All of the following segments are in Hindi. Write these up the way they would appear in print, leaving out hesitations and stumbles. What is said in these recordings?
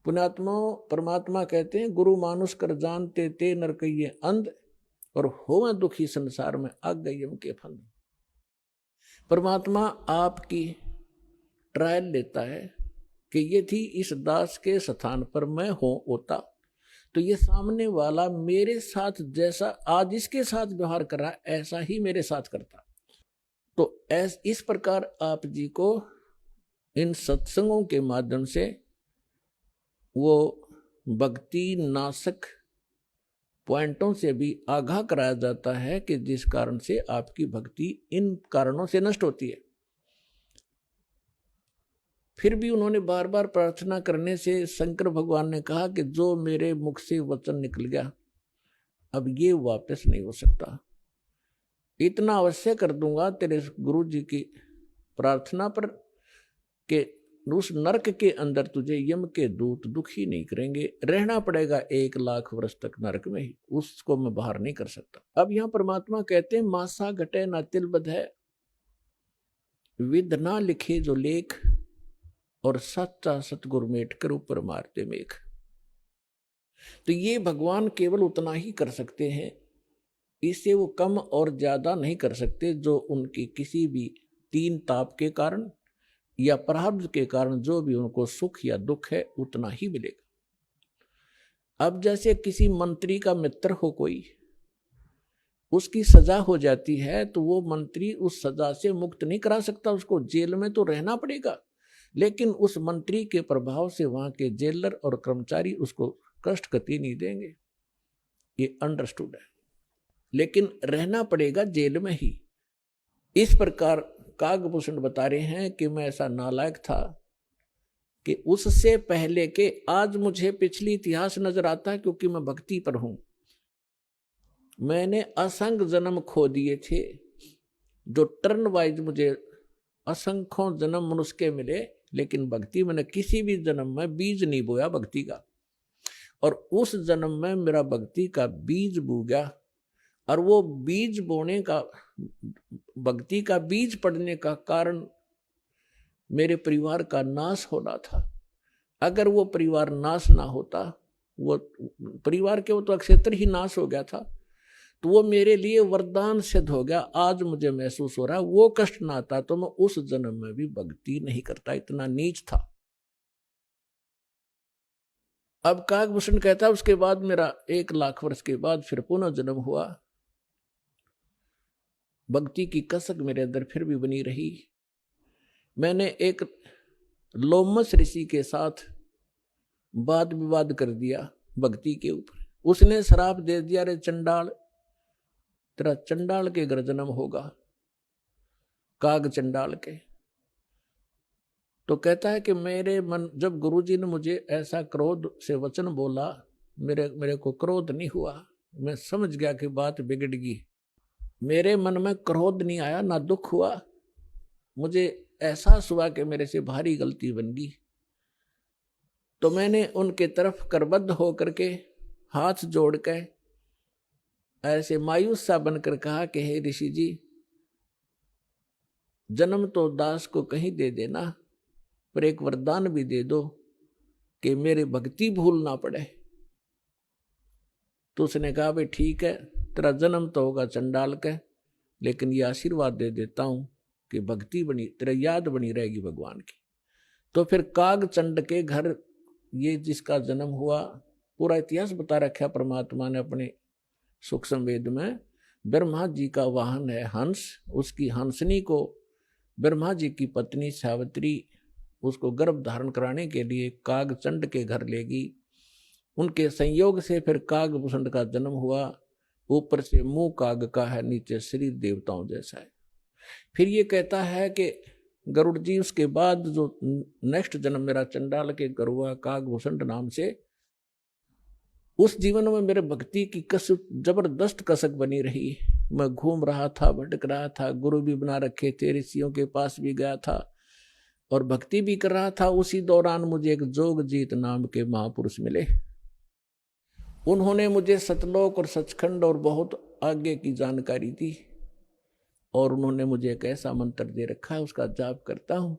पुण्यात्मा परमात्मा कहते हैं गुरु मानुष कर जानते ते नर कहिए अंध और होवे दुखी संसार में आग गई यम के फंद। परमात्मा आपकी ट्रायल लेता है कि ये थी इस दास के स्थान पर मैं होता तो ये सामने वाला मेरे साथ जैसा आज इसके साथ व्यवहार कर रहा है ऐसा ही मेरे साथ करता। तो इस प्रकार आप जी को इन सत्संगों के माध्यम से वो भक्ति नाशक पॉइंटों से भी आगाह कराया जाता है कि जिस कारण से आपकी भक्ति इन कारणों से नष्ट होती है। फिर भी उन्होंने बार बार प्रार्थना करने से शंकर भगवान ने कहा कि जो मेरे मुख से वचन निकल गया अब ये वापस नहीं हो सकता, इतना अवश्य कर दूंगा तेरे गुरु जी की प्रार्थना पर कि उस नरक के अंदर तुझे यम के दूत दुखी नहीं करेंगे, रहना पड़ेगा 1,00,000 वर्ष तक नरक में ही, उसको मैं बाहर नहीं कर सकता। अब यहां परमात्मा कहते हैं मासा घटे ना तिल बध है, विद ना लिखे जो लेख और सच्चा सतगुर मेट कर ऊपर मारते मेघ। तो ये भगवान केवल उतना ही कर सकते हैं, इससे वो कम और ज्यादा नहीं कर सकते। जो उनकी किसी भी तीन ताप के कारण या प्रारब्ध के कारण जो भी उनको सुख या दुख है उतना ही मिलेगा। अब जैसे किसी मंत्री का मित्र हो कोई, उसकी सजा हो जाती है तो वो मंत्री उस सजा से मुक्त नहीं करा सकता, उसको जेल में तो रहना पड़ेगा, लेकिन उस मंत्री के प्रभाव से वहां के जेलर और कर्मचारी उसको कष्ट कति नहीं देंगे, ये अंडरस्टूड है, लेकिन रहना पड़ेगा जेल में ही। इस प्रकार कागभूषण बता रहे हैं कि मैं ऐसा नालायक था कि उससे पहले के आज मुझे पिछली इतिहास नजर आता है, क्योंकि मैं भक्ति पर हूं। मैंने असंख्य जन्म खो दिए थे, जो टर्न वाइज मुझे असंख्यों जन्म मनुष्य के मिले, लेकिन भक्ति मैंने किसी भी जन्म में बीज नहीं बोया भक्ति का, और उस जन्म में मेरा भक्ति का बीज बो गया। और वो बीज बोने का, भक्ति का बीज पड़ने का कारण मेरे परिवार का नाश होना था। अगर वो परिवार नाश ना होता, वो परिवार के वो तो क्षेत्र ही नाश हो गया था, तो वो मेरे लिए वरदान सिद्ध हो गया। आज मुझे महसूस हो रहा है वो कष्ट ना आता तो मैं उस जन्म में भी भक्ति नहीं करता, इतना नीच था। अब कागभूषण कहता उसके बाद मेरा 1,00,000 वर्ष के बाद फिर पुनः जन्म हुआ, भक्ति की कसक मेरे अंदर फिर भी बनी रही। मैंने एक लोमस ऋषि के साथ वाद विवाद कर दिया भक्ति के ऊपर। उसने श्राप दे दिया, रे चंडाल, तेरा चंडाल के घर जन्म होगा, काग चंडाल के। तो कहता है कि मेरे मन, जब गुरुजी ने मुझे ऐसा क्रोध से वचन बोला, मेरे को क्रोध नहीं हुआ, मैं समझ गया कि बात बिगड़ गई। मेरे मन में क्रोध नहीं आया, ना दुख हुआ, मुझे एहसास हुआ कि मेरे से भारी गलती बन गई। तो मैंने उनके तरफ करबद्ध होकर के हाथ जोड़ के ऐसे मायूस सा बनकर कहा कि हे ऋषि जी, जन्म तो दास को कहीं दे देना, पर एक वरदान भी दे दो कि मेरे भक्ति भूल ना पड़े। तो उसने कहा भाई ठीक है, तेरा जन्म तो होगा चंडाल का, लेकिन ये आशीर्वाद दे देता हूं कि भक्ति बनी, तेरा याद बनी रहेगी भगवान की। तो फिर काग चंड के घर ये जिसका जन्म हुआ, पूरा इतिहास बता रखा परमात्मा ने अपने सुख संवेद में। ब्रह्मा जी का वाहन है हंस, उसकी हंसनी को ब्रह्मा जी की पत्नी सावित्री उसको गर्भ धारण कराने के लिए काग चंड के घर लेगी। उनके संयोग से फिर कागभूषण का जन्म हुआ। ऊपर से मुंह काग का है, नीचे शरीर देवताओं जैसा है। फिर ये कहता है कि गरुड़ जी उसके बाद जो नेक्स्ट जन्म मेरा चंडाल के घर हुआ कागभूषण नाम से, उस जीवन में मेरे भक्ति की कसक, जबरदस्त कसक बनी रही। मैं घूम रहा था, भटक रहा था, गुरु भी बना रखे थे, ऋषियों के पास भी गया था और भक्ति भी कर रहा था। उसी दौरान मुझे एक जोगजीत नाम के महापुरुष मिले। उन्होंने मुझे सतलोक और सचखंड और बहुत आगे की जानकारी दी, और उन्होंने मुझे एक ऐसा मंत्र दे रखा है, उसका जाप करता हूं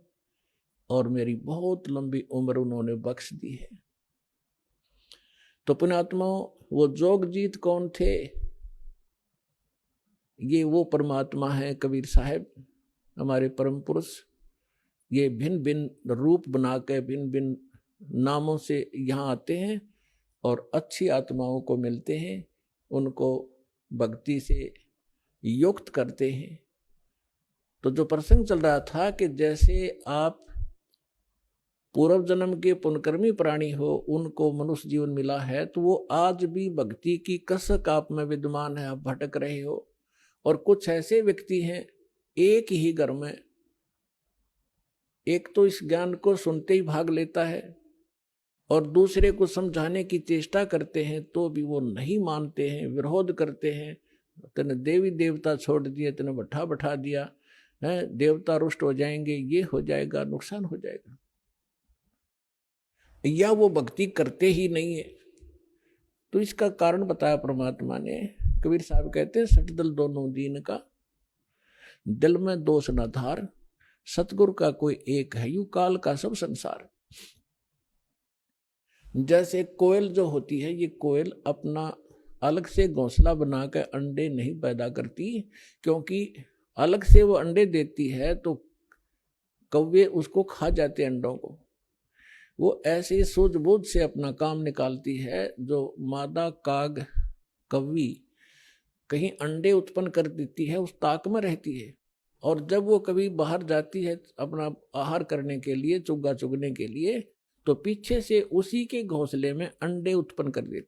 और मेरी बहुत लंबी उम्र उन्होंने बख्श दी है। तो पुण्यात्माओं, वो जोगजीत कौन थे? ये वो परमात्मा है कबीर साहब, हमारे परम पुरुष। ये भिन्न भिन्न रूप बना के भिन्न भिन्न नामों से यहाँ आते हैं और अच्छी आत्माओं को मिलते हैं, उनको भक्ति से युक्त करते हैं। तो जो प्रसंग चल रहा था कि जैसे आप पूर्व जन्म के पुण्यकर्मी प्राणी हो, उनको मनुष्य जीवन मिला है, तो वो आज भी भक्ति की कसक आप में विद्यमान है, आप भटक रहे हो। और कुछ ऐसे व्यक्ति हैं, एक ही घर में एक तो इस ज्ञान को सुनते ही भाग लेता है और दूसरे को समझाने की चेष्टा करते हैं तो भी वो नहीं मानते हैं, विरोध करते हैं। तेने देवी देवता छोड़ दिए, तेने बैठा बैठा दिया है, देवता रुष्ट हो जाएंगे, ये हो जाएगा, नुकसान हो जाएगा, या वो भक्ति करते ही नहीं है। तो इसका कारण बताया परमात्मा ने। कबीर साहब कहते हैं, सठ दल दोनों दीन का, दिल में दोष न धार, सतगुरु का कोई एक है, यू काल का सब संसार। जैसे कोयल जो होती है, ये कोयल अपना अलग से घोंसला बनाकर अंडे नहीं पैदा करती, क्योंकि अलग से वो अंडे देती है तो कौवे उसको खा जाते अंडों को। वो ऐसे सूझबूझ से अपना काम निकालती है। जो मादा काग कौवी कहीं अंडे उत्पन्न कर देती है, उस ताक में रहती है, और जब वो कभी बाहर जाती है अपना आहार करने के लिए, चुग्गा चुगने के लिए, तो पीछे से उसी के घोंसले में अंडे उत्पन्न कर देती।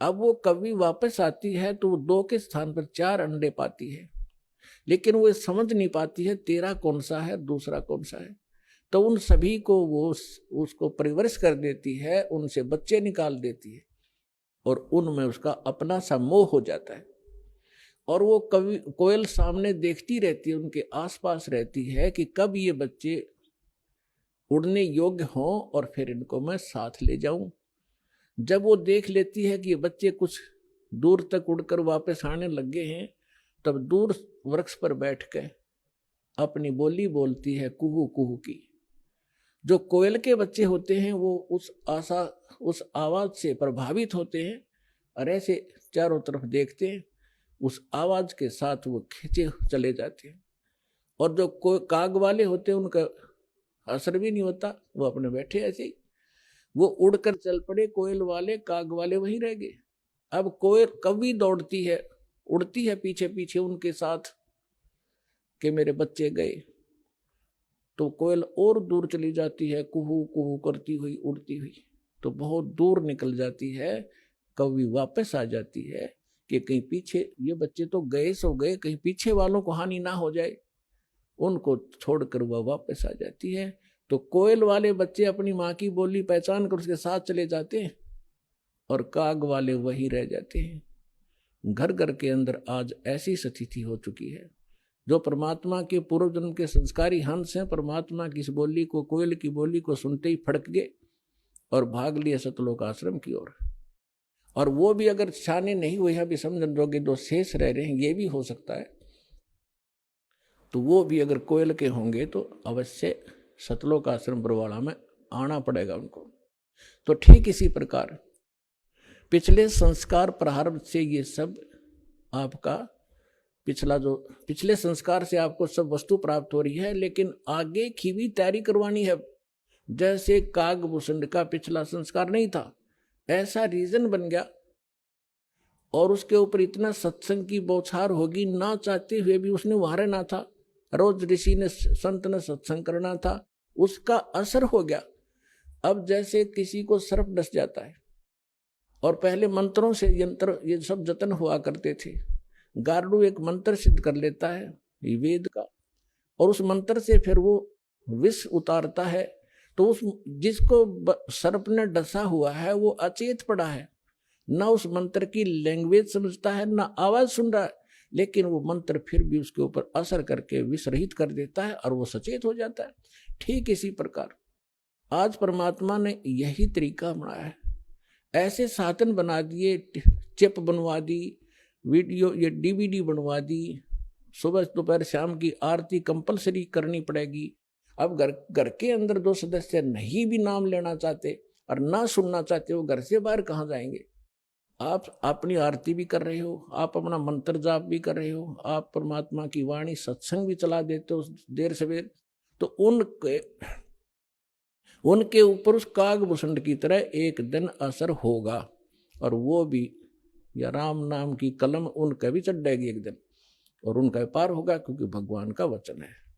अब वो कभी वापस आती है तो वो 2 के स्थान पर 4 अंडे पाती है, लेकिन वो समझ नहीं पाती है तेरा कौन सा है, दूसरा कौन सा है। तो उन सभी को वो उसको परिवरिश कर देती है, उनसे बच्चे निकाल देती है और उनमें उसका अपना सा मोह हो जाता है। और वो कभी कोयल सामने देखती रहती है, उनके आसपास रहती है कि कब ये बच्चे उड़ने योग्य हों और फिर इनको मैं साथ ले जाऊं। जब वो देख लेती है कि ये बच्चे कुछ दूर तक उड़कर वापस आने लग गए हैं, तब दूर वृक्ष पर बैठ कर अपनी बोली बोलती है, कुहू कुहू की। जो कोयल के बच्चे होते हैं वो उस आवाज से प्रभावित होते हैं और ऐसे चारों तरफ देखते हैं, उस आवाज के साथ वो खींचे चले जाते हैं। और जो काग वाले होते हैं उनका असर भी नहीं होता, वो अपने बैठे ऐसे ही, वो उड़कर चल पड़े कोयल वाले, काग वाले वहीं रह गए। अब कोयल कभी दौड़ती है, उड़ती है पीछे पीछे उनके साथ कि मेरे बच्चे गए, तो कोयल और दूर चली जाती है, कुहू कुहू करती हुई उड़ती हुई, तो बहुत दूर निकल जाती है। कभी वापस आ जाती है कि कहीं पीछे ये बच्चे तो गए सो गए, कहीं पीछे वालों को हानि ना हो जाए, उनको छोड़कर वह वापस आ जाती है। तो कोयल वाले बच्चे अपनी माँ की बोली पहचान कर उसके साथ चले जाते हैं और काग वाले वही रह जाते हैं। घर घर के अंदर आज ऐसी स्थिति हो चुकी है। जो परमात्मा के पूर्व जन्म के संस्कारी हंस हैं, परमात्मा की इस बोली को, कोयल की बोली को सुनते ही फड़क गए और भाग लिए सतलोक आश्रम की ओर। और वो भी अगर शाने नहीं हुए हैं, अभी समझन जोगे जो शेष रह रहे हैं, ये भी हो सकता है, तो वो भी अगर कोयल के होंगे तो अवश्य सतलोक आश्रम बरवाड़ा में आना पड़ेगा उनको। तो ठीक इसी प्रकार पिछले संस्कार प्रारंभ से ये सब आपका पिछले संस्कार से आपको सब वस्तु प्राप्त हो रही है, लेकिन आगे की भी तैयारी करवानी है। जैसे कागभूषण का पिछला संस्कार नहीं था, ऐसा रीजन बन गया और उसके ऊपर इतना सत्संग की बौछार होगी, ना चाहते हुए भी उसने वहां रहना था। रोज ऋषि ने, संत ने सत्संग करना था, उसका असर हो गया। अब जैसे किसी को सर्प डस जाता है और पहले मंत्रों से यंत्र ये सब जतन हुआ करते थे, गारुड़ एक मंत्र सिद्ध कर लेता है वेद का, और उस मंत्र से फिर वो विष उतारता है। तो उस जिसको सर्प ने डसा हुआ है वो अचेत पड़ा है, ना उस मंत्र की लैंग्वेज समझता है, ना आवाज सुन रहा है, लेकिन वो मंत्र फिर भी उसके ऊपर असर करके विष रहित कर देता है और वो सचेत हो जाता है। ठीक इसी प्रकार आज परमात्मा ने यही तरीका बनाया है। ऐसे साधन बना दिए, चिप बनवा दी, वीडियो ये DVD बनवा दी, सुबह दोपहर शाम की आरती कंपलसरी करनी पड़ेगी। अब घर के अंदर जो सदस्य नहीं भी नाम लेना चाहते, और ना सुनना चाहते हो, घर से बाहर कहाँ जाएंगे। आप अपनी आरती भी कर रहे हो, आप अपना मंत्र जाप भी कर रहे हो, आप परमात्मा की वाणी सत्संग भी चला देते हो देर सवेर, तो उनके ऊपर उस कागभूषण की तरह एक दिन असर होगा, और वो भी या राम नाम की कलम उनका भी चढ़ जाएगी एक दिन, और उनका पार होगा, क्योंकि भगवान का वचन है।